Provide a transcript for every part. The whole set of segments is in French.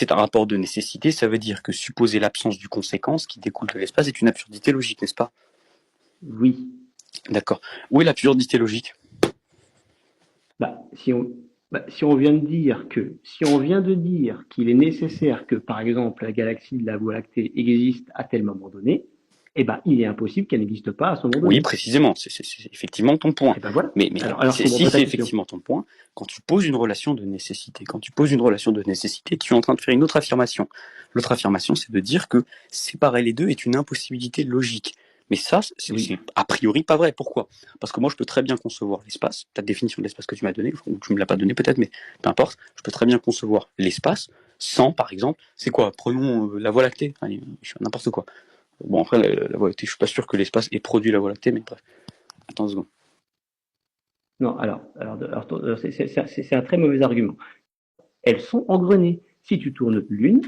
c'est un rapport de nécessité, ça veut dire que supposer l'absence du conséquence qui découle de l'espace est une absurdité logique, n'est-ce pas? Oui. D'accord. Où est l'absurdité logique? Bah, si on vient de dire qu'il est nécessaire que, par exemple, la galaxie de la Voie lactée existe à tel moment donné, eh ben, il est impossible qu'elle n'existe pas à ce moment Oui, donné. précisément, c'est effectivement ton point. Eh ben voilà. Mais Alors je comprends si pas ta c'est question. effectivement ton point, quand tu poses une relation de nécessité, tu es en train de faire une autre affirmation. L'autre affirmation, c'est de dire que séparer les deux est une impossibilité logique. Mais ça, Oui. c'est a priori pas vrai. Pourquoi? Parce que moi, je peux très bien concevoir l'espace, ta définition de l'espace que tu m'as donnée, ou tu me l'as pas donnée peut-être, mais peu importe, je peux très bien concevoir l'espace sans, par exemple, c'est quoi? Prenons la Voie lactée, allez, n'importe quoi. Bon, après, la Voie lactée, je suis pas sûr que l'espace ait produit la Voie lactée, mais bref. Attends une seconde. Non, c'est un très mauvais argument. Elles sont engrenées. Si tu tournes l'une,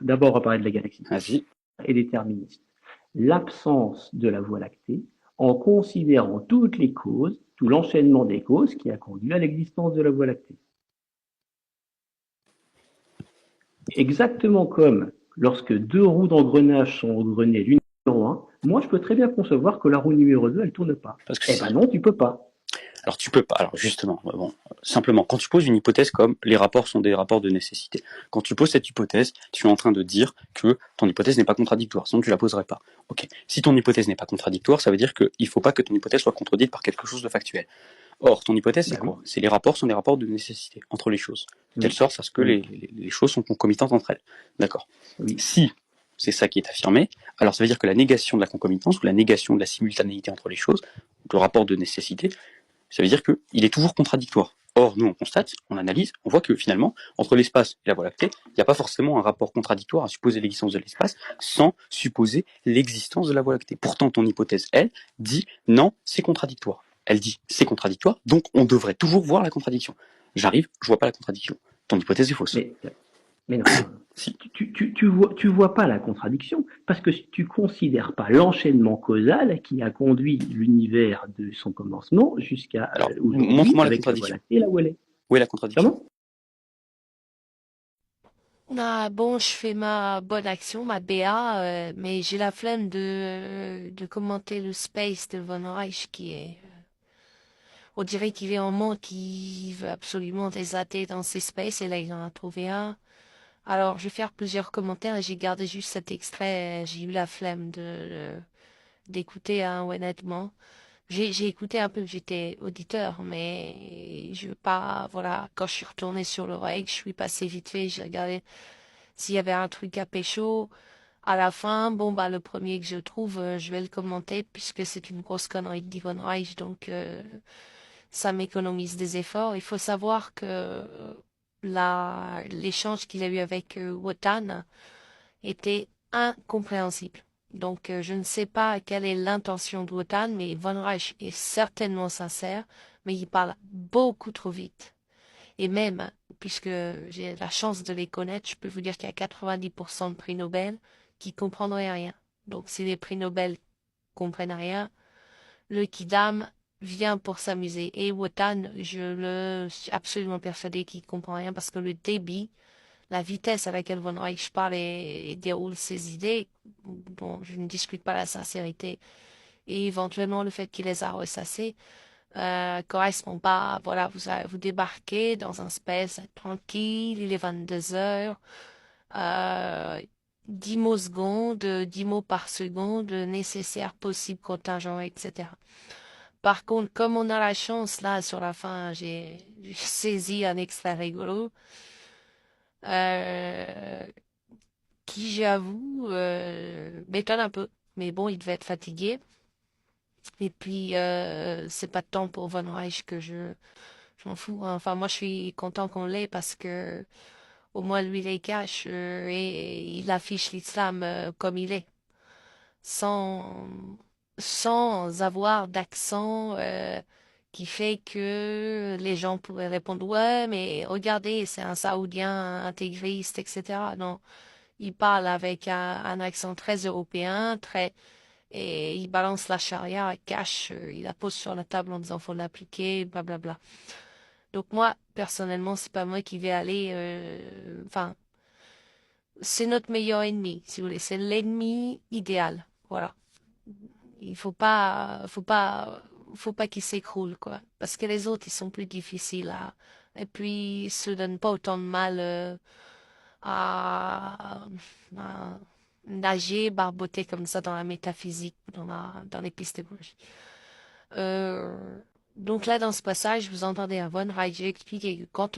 d'abord on va parler de la galaxie, Vas-y. est déterministe. L'absence de la Voie lactée, en considérant toutes les causes, tout l'enchaînement des causes qui a conduit à l'existence de la Voie lactée. Exactement comme lorsque deux roues d'engrenage sont engrenées l'une numéro un, moi je peux très bien concevoir que la roue numéro 2 elle tourne pas. Parce que Eh ben non, tu peux pas. alors tu peux pas. Alors justement, bon, simplement, quand tu poses une hypothèse comme les rapports sont des rapports de nécessité, quand tu poses cette hypothèse, tu es en train de dire que ton hypothèse n'est pas contradictoire, sinon tu la poserais pas. Ok. Si ton hypothèse n'est pas contradictoire, ça veut dire qu'il faut pas que ton hypothèse soit contredite par quelque chose de factuel. Or, ton hypothèse, c'est Ben quoi? non. C'est les rapports sont des rapports de nécessité entre les choses, de telle Oui, sorte à ce que oui, les choses sont concomitantes entre elles. D'accord. oui. Si c'est ça qui est affirmé, alors ça veut dire que la négation de la concomitance ou la négation de la simultanéité entre les choses, le rapport de nécessité, ça veut dire qu'il est toujours contradictoire. Or, nous, on constate, on analyse, on voit que finalement, entre l'espace et la Voie lactée, il n'y a pas forcément un rapport contradictoire à supposer l'existence de l'espace sans supposer l'existence de la Voie lactée. Pourtant, ton hypothèse, elle, dit non, c'est contradictoire. Elle dit c'est contradictoire, donc on devrait toujours voir la contradiction. J'arrive, je vois pas la contradiction. Ton hypothèse est fausse. Mais, mais non, non. Si. Tu vois pas la contradiction parce que tu considères pas l'enchaînement causal qui a conduit l'univers de son commencement jusqu'à Alors, aujourd'hui montre-moi la avec la Voie contradiction. lactée là où elle est. Où est la contradiction? Comment? Ah, bon, je fais ma bonne action, ma BA, mais j'ai la flemme de commenter le space de Von Reich qui est... On dirait qu'il est en monde qui veut absolument des athées dans ses spaces et là il en a trouvé un. Alors je vais faire plusieurs commentaires et j'ai gardé juste cet extrait. J'ai eu la flemme d'écouter, hein, honnêtement. J'ai écouté un peu, j'étais auditeur, mais je veux pas, voilà, quand je suis retournée sur le reg, je suis passée vite fait, j'ai regardé s'il y avait un truc à pécho. À la fin, bon, bah, le premier que je trouve, je vais le commenter puisque c'est une grosse connerie de Devon Reich, donc ça m'économise des efforts. Il faut savoir que l'échange qu'il a eu avec Wotan était incompréhensible. Donc, je ne sais pas quelle est l'intention de Wotan, mais Von Reich est certainement sincère, mais il parle beaucoup trop vite. Et même, puisque j'ai la chance de les connaître, je peux vous dire qu'il y a 90% de prix Nobel qui comprendraient rien. Donc, si les prix Nobel comprennent rien, le Kidam vient pour s'amuser. Et Wotan, je le suis absolument persuadé qu'il comprend rien parce que le débit, la vitesse à laquelle Von Reich parle et déroule ses idées, bon, je ne discute pas la sincérité. Et éventuellement, le fait qu'il les a ressassés, correspond pas. Voilà, vous débarquez dans un space tranquille, il est 22 heures, euh, 10 mots secondes, 10 mots par seconde, nécessaire, possible, contingent, etc. Par contre, comme on a la chance, là, sur la fin, j'ai saisi un extrait rigolo, euh, qui, j'avoue, m'étonne un peu. Mais bon, il devait être fatigué. Et puis, c'est pas de temps pour Von Reich que je m'en fous, hein. Enfin, moi, je suis content qu'on l'ait parce que au moins lui il est cash et il affiche l'islam comme il est, sans sans avoir d'accent qui fait que les gens pourraient répondre ouais, mais regardez, c'est un Saoudien intégriste, etc. Non, il parle avec un accent très européen, très et il balance la charia cash, il la pose sur la table en disant faut l'appliquer, blablabla. Donc moi, personnellement, c'est pas moi qui vais aller, enfin, c'est notre meilleur ennemi, si vous voulez. C'est l'ennemi idéal. Voilà. Il faut pas qu'il s'écroule, quoi. Parce que les autres, ils sont plus difficiles et puis ils se donnent pas autant de mal, à, à nager, barboter comme ça dans la métaphysique, dans l'épistémologie. Euh, donc là, dans ce passage, vous entendez à Von Reich expliquer que quand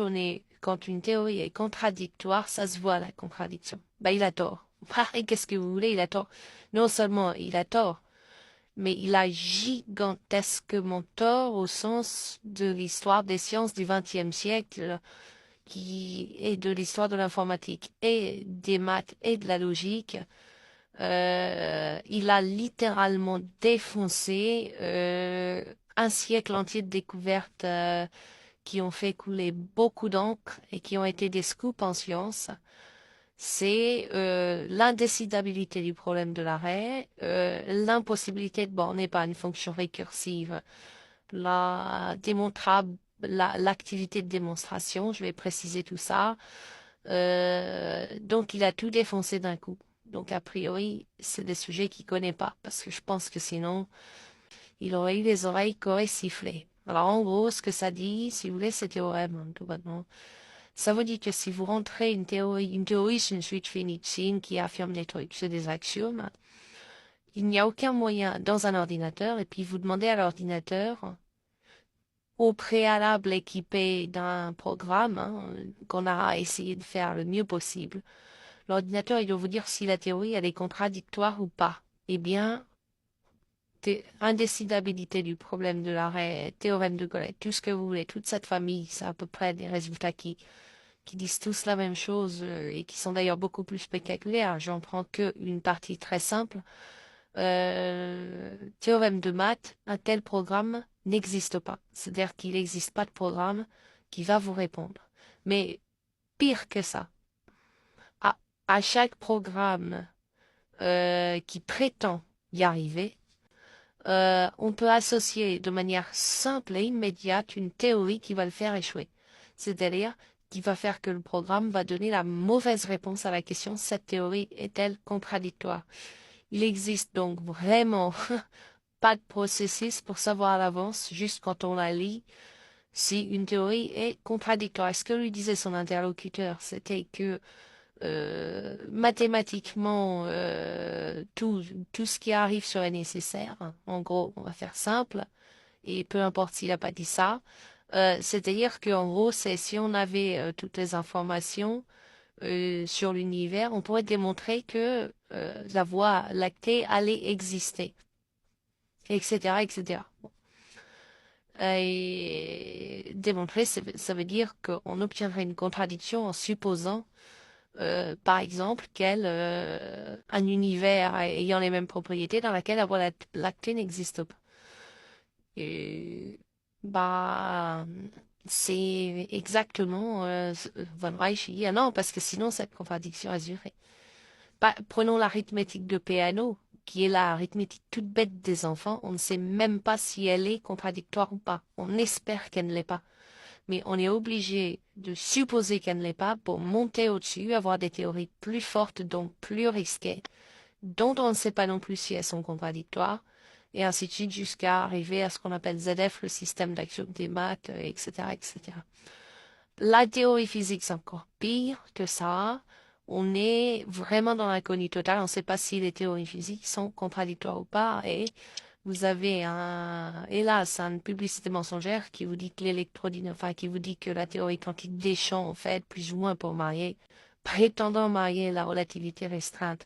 une théorie est contradictoire, ça se voit, la contradiction. Ben, il a tort. Et qu'est-ce que vous voulez? Il a tort. Non seulement il a tort, mais il a gigantesquement tort au sens de l'histoire des sciences du XXe siècle, qui est de l'histoire de l'informatique et des maths et de la logique. Il a littéralement défoncé un siècle entier de découvertes qui ont fait couler beaucoup d'encre et qui ont été des scoops en sciences. C'est l'indécidabilité du problème de l'arrêt, l'impossibilité de borner par une fonction récursive l'activité de démonstration, je vais préciser tout ça. Donc il a tout défoncé d'un coup. Donc a priori, c'est des sujets qu'il connaît pas, parce que je pense que sinon, il aurait eu les oreilles qui auraient sifflé. Alors en gros, ce que ça dit, si vous voulez, c'est théorème, hein, tout bonnement. Ça veut dire que si vous rentrez une théorie c'est une suite finie de signes qui affirme des trucs, c'est des axiomes, il n'y a aucun moyen dans un ordinateur, et puis vous demandez à l'ordinateur, au préalable équipé d'un programme qu'on a essayé de faire le mieux possible, l'ordinateur, il doit vous dire si la théorie, elle est contradictoire ou pas. Eh bien, indécidabilité du problème de l'arrêt, théorème de Gollet, tout ce que vous voulez, toute cette famille, c'est à peu près des résultats qui disent tous la même chose et qui sont d'ailleurs beaucoup plus spectaculaires. J'en prends que une partie très simple. Théorème de maths, un tel programme n'existe pas. C'est-à-dire qu'il n'existe pas de programme qui va vous répondre. Mais pire que ça, à, à chaque programme qui prétend y arriver, on peut associer de manière simple et immédiate une théorie qui va le faire échouer. C'est-à-dire qui va faire que le programme va donner la mauvaise réponse à la question cette théorie est-elle contradictoire? Il existe donc vraiment pas de processus pour savoir à l'avance, juste quand on la lit, si une théorie est contradictoire. Ce que lui disait son interlocuteur, c'était que mathématiquement, tout ce qui arrive serait nécessaire. En gros, on va faire simple, et peu importe s'il n'a pas dit ça. C'est-à-dire qu'en gros, c'est si on avait toutes les informations sur l'univers, on pourrait démontrer que la Voie lactée allait exister, etc., etc. Et démontrer, ça veut dire qu'on obtiendrait une contradiction en supposant par exemple, un univers ayant les mêmes propriétés dans lequel la Voie lactée n'existe pas. Et, bah, c'est exactement Von Reich dit, ah non, parce que sinon cette contradiction résulterait. Prenons l'arithmétique de Peano, qui est l'arithmétique toute bête des enfants. On ne sait même pas si elle est contradictoire ou pas. On espère qu'elle ne l'est pas, mais on est obligé de supposer qu'elle ne l'est pas pour monter au-dessus, avoir des théories plus fortes, donc plus risquées, dont on ne sait pas non plus si elles sont contradictoires, et ainsi de suite jusqu'à arriver à ce qu'on appelle ZF, le système d'action des maths, etc., etc. La théorie physique, c'est encore pire que ça. On est vraiment dans l'inconnu total. On ne sait pas si les théories physiques sont contradictoires ou pas, et vous avez hélas, une publicité mensongère qui vous dit que qui vous dit que la théorie quantique des champs, en fait, plus ou moins pour marier, prétendant marier la relativité restreinte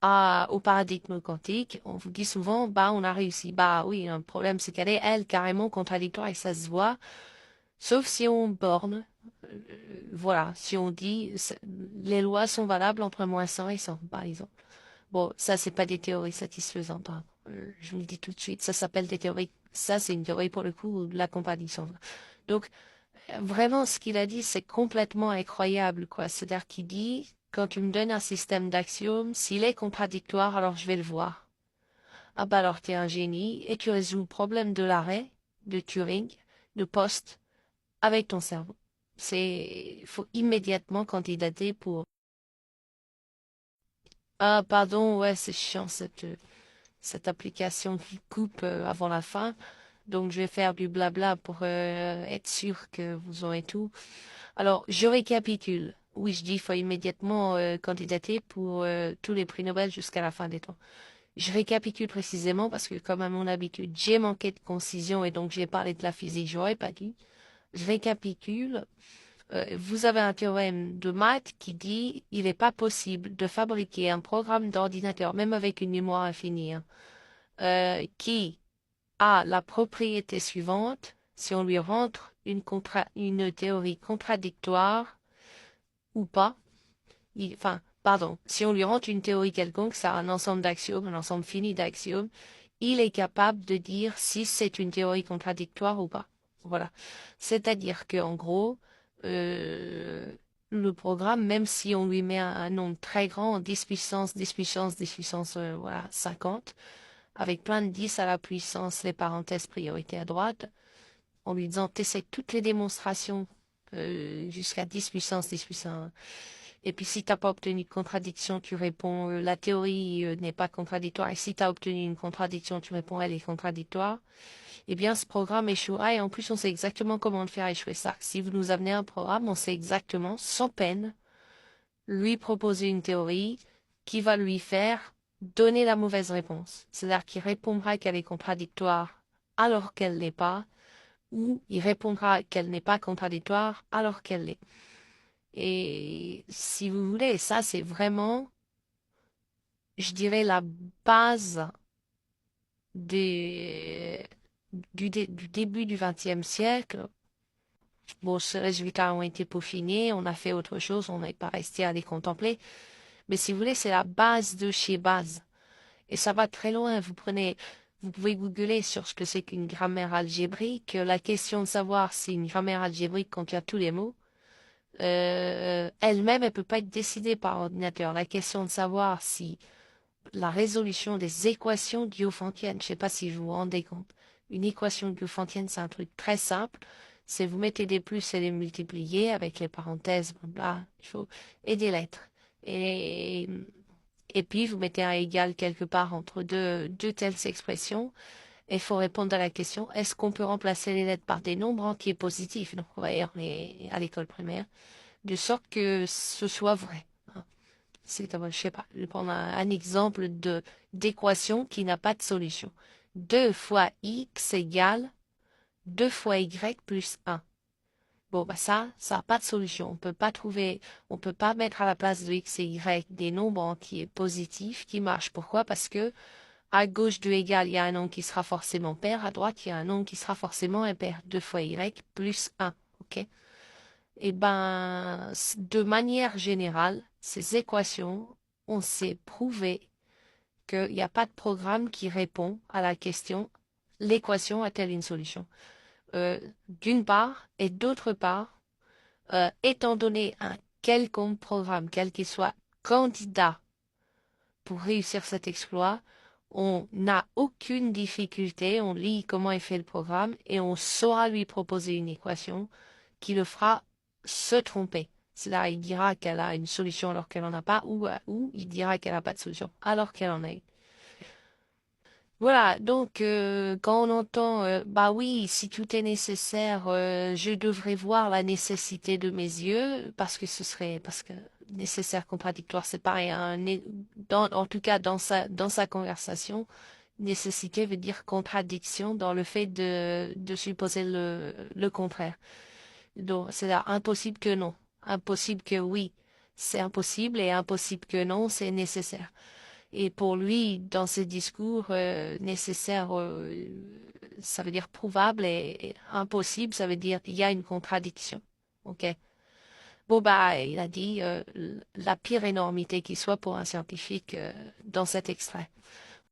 au paradigme quantique. On vous dit souvent, bah, on a réussi. Bah oui, un problème, c'est qu'elle est, elle, carrément contradictoire et ça se voit. Sauf si on borne, voilà, si on dit, les lois sont valables entre -100 et 100, par exemple. Bon, ça, c'est pas des théories satisfaisantes, hein. Je vous le dis tout de suite, ça s'appelle des théories. Ça, c'est une théorie pour le coup de la contradiction. Donc, vraiment, ce qu'il a dit, c'est complètement incroyable, quoi. C'est-à-dire qu'il dit, quand tu me donnes un système d'axiomes, s'il est contradictoire, alors je vais le voir. Ah bah alors t'es un génie et tu résous le problème de l'arrêt, de Turing, de Post, avec ton cerveau. Faut immédiatement candidater pour Ah, pardon, ouais, c'est chiant cette application qui coupe avant la fin. Donc, je vais faire du blabla pour être sûr que vous aurez tout. Alors, je récapitule. Oui, je dis, il faut immédiatement candidater pour tous les prix Nobel jusqu'à la fin des temps. Je récapitule précisément parce que, comme à mon habitude, j'ai manqué de concision et donc j'ai parlé de la physique, j'aurais pas dû. Je récapitule. Vous avez un théorème de maths qui dit il n'est pas possible de fabriquer un programme d'ordinateur, même avec une mémoire infinie, hein, qui a la propriété suivante si on lui rentre une théorie contradictoire ou pas. Enfin, pardon, si on lui rentre une théorie quelconque, ça a un ensemble d'axiomes, un ensemble fini d'axiomes, il est capable de dire si c'est une théorie contradictoire ou pas. Voilà. C'est-à-dire que en gros, euh, le programme, même si on lui met un nombre très grand, 10 puissance, 10 puissance, 10 puissance, voilà, 50, avec plein de 10 à la puissance, les parenthèses priorité à droite, en lui disant, t'essaies toutes les démonstrations jusqu'à 10 puissance, 10 puissance. Et puis si t'as pas obtenu de contradiction, tu réponds, la théorie n'est pas contradictoire. Et si tu as obtenu une contradiction, tu réponds, elle est contradictoire. Eh bien, ce programme échouera. Et en plus, on sait exactement comment le faire échouer. Ça, si vous nous amenez un programme, on sait exactement, sans peine, lui proposer une théorie qui va lui faire donner la mauvaise réponse. C'est-à-dire qu'il répondra qu'elle est contradictoire alors qu'elle l'est pas, ou il répondra qu'elle n'est pas contradictoire alors qu'elle l'est. Et si vous voulez, ça c'est vraiment, je dirais, la base des, du début du XXe siècle. Bon, ces résultats ont été peaufinés, on a fait autre chose, on n'est pas resté à les contempler. Mais si vous voulez, c'est la base de chez base. Et ça va très loin. Vous pouvez googler sur ce que c'est qu'une grammaire algébrique. La question de savoir si une grammaire algébrique contient tous les mots, elle-même, elle peut pas être décidée par ordinateur. La question de savoir si la résolution des équations diophantiennes, je sais pas si vous vous rendez compte, une équation diophantienne, c'est un truc très simple. C'est vous mettez des plus et les multiplier avec les parenthèses, bla, il faut, et des lettres. Et, et puis, vous mettez un égal quelque part entre deux telles expressions. Et il faut répondre à la question, est-ce qu'on peut remplacer les lettres par des nombres entiers positifs? Donc, on va dire à l'école primaire de sorte que ce soit vrai. Hein. Je sais pas, je vais prendre un exemple d'équation qui n'a pas de solution. 2 fois x égale 2 fois y plus 1. Bon, bah ça n'a pas de solution. On peut pas mettre à la place de x et y des nombres entiers positifs qui marchent. Pourquoi? Parce que à gauche de égal, il y a un nombre qui sera forcément pair. À droite, il y a un nombre qui sera forcément impair. 2 fois y plus 1. OK? Eh ben, de manière générale, ces équations, on sait prouver qu'il n'y a pas de programme qui répond à la question l'équation a-t-elle une solution? D'une part, et d'autre part, étant donné un quelconque programme, quel qu'il soit, candidat pour réussir cet exploit, on n'a aucune difficulté, on lit comment est fait le programme et on saura lui proposer une équation qui le fera se tromper. C'est là, il dira qu'elle a une solution alors qu'elle n'en a pas, ou il dira qu'elle n'a pas de solution alors qu'elle en a une. Voilà, donc quand on entend bah oui, si tout est nécessaire, je devrais voir la nécessité de mes yeux, parce que nécessaire contradictoire, c'est pareil, hein, en tout cas dans sa conversation, nécessité veut dire contradiction dans le fait de supposer le contraire. Donc c'est impossible que non, impossible que oui, c'est impossible et impossible que non, c'est nécessaire. Et pour lui, dans ses discours, nécessaire, ça veut dire prouvable et impossible, ça veut dire il y a une contradiction. OK? Bon, bah, il a dit la pire énormité qui soit pour un scientifique dans cet extrait.